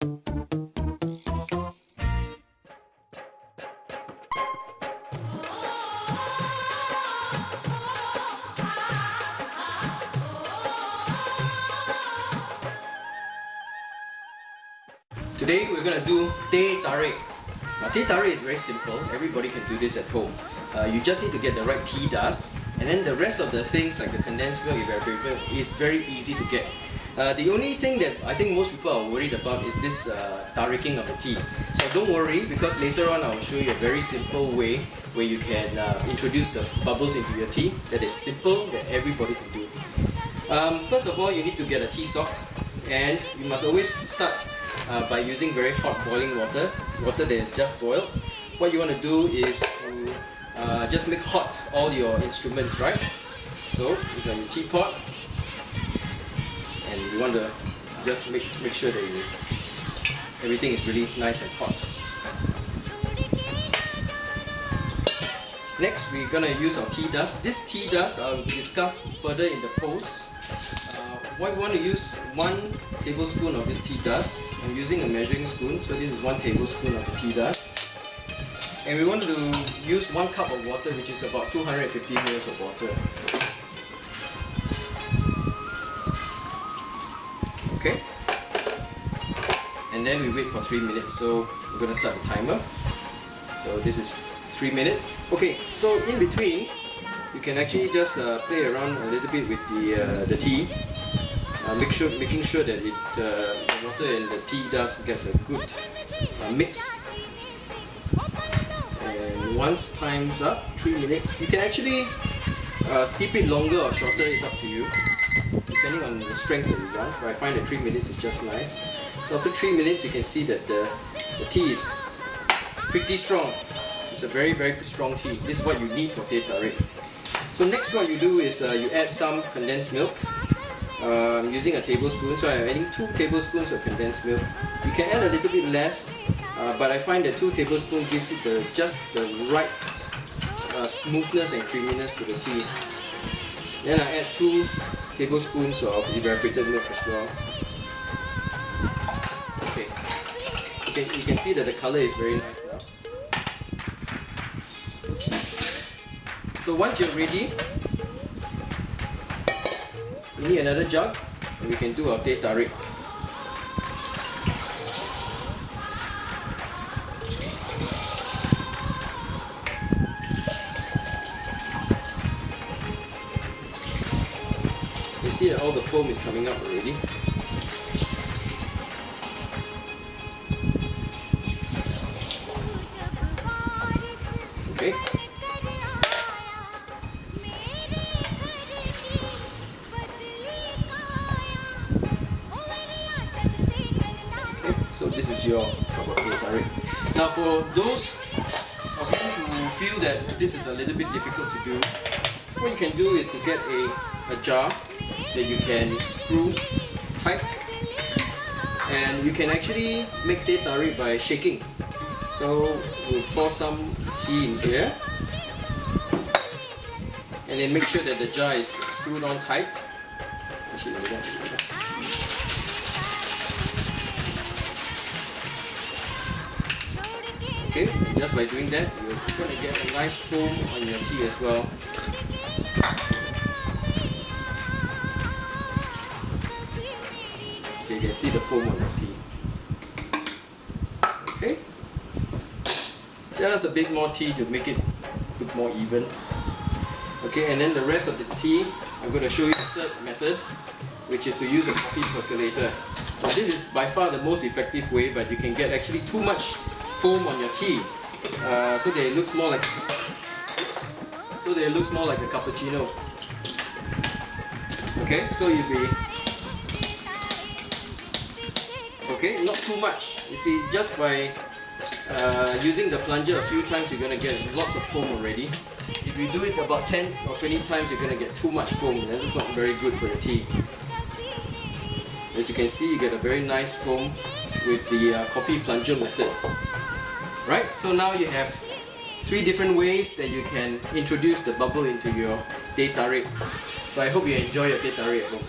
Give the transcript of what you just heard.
Today we're going to do teh tarik. Now teh tarik is very simple, everybody can do this at home. You just need to get the right tea dust, and then the rest of the things like the condensed milk, evaporated milk is very easy to get. The only thing that I think most people are worried about is this tariking of the tea. So don't worry, because later on I'll show you a very simple way where you can introduce the bubbles into your tea that is simple, that everybody can do. First of all, you need to get a tea sock, and you must always start by using very hot boiling water that is just boiled. What you want to do is to just make hot all your instruments, right? So you got your teapot, and you want to just make sure that everything is really nice and hot. Next, we're gonna use our tea dust. This tea dust I'll discuss further in the post. Why we want to use 1 tablespoon of this tea dust. I'm using a measuring spoon, so this is 1 tablespoon of the tea dust. And we want to use 1 cup of water, which is about 250 ml of water. Okay? And then we wait for 3 minutes, so we're going to start the timer. So this is 3 minutes. Okay, so in between, you can actually just play around a little bit with the tea. Making sure that the water and the tea dust gets a good mix. And once time's up, 3 minutes, you can actually steep it longer or shorter, it's up to you, depending on the strength that you want. But I find that 3 minutes is just nice. So after 3 minutes, you can see that the tea is pretty strong. It's a very, very strong tea. This is what you need for teh tarik. So next what you do is you add some condensed milk. I'm using a tablespoon, so I'm adding 2 tablespoons of condensed milk. You can add a little bit less, but I find that 2 tablespoons gives it just the right smoothness and creaminess to the tea. Then I add 2 tablespoons of evaporated milk as well. Okay, you can see that the color is very nice now. So once you're ready, we need another jug, and we can do our teh tarik. You see that all the foam is coming up already. Okay. So this is your cup of teh tarik. Now for those of you who feel that this is a little bit difficult to do, what you can do is to get a jar that you can screw tight, and you can actually make teh tarik by shaking. So we'll pour some tea in here, and then make sure that the jar is screwed on tight. Actually, okay, and just by doing that, you're going to get a nice foam on your tea as well. Okay, you can see the foam on your tea. Okay, just a bit more tea to make it look more even. Okay, and then the rest of the tea, I'm going to show you the third method, which is to use a coffee percolator. Now this is by far the most effective way, but you can get actually too much foam on your tea, so that it looks more like a cappuccino. Okay, so you'll be okay, not too much. You see, just by using the plunger a few times, you're gonna get lots of foam already. If you do it about 10 or 20 times, you're gonna get too much foam. That's not very good for your tea. As you can see, you get a very nice foam with the coffee plunger method. Right, so now you have 3 different ways that you can introduce the bubble into your teh tarik. So I hope you enjoy your teh tarik at home.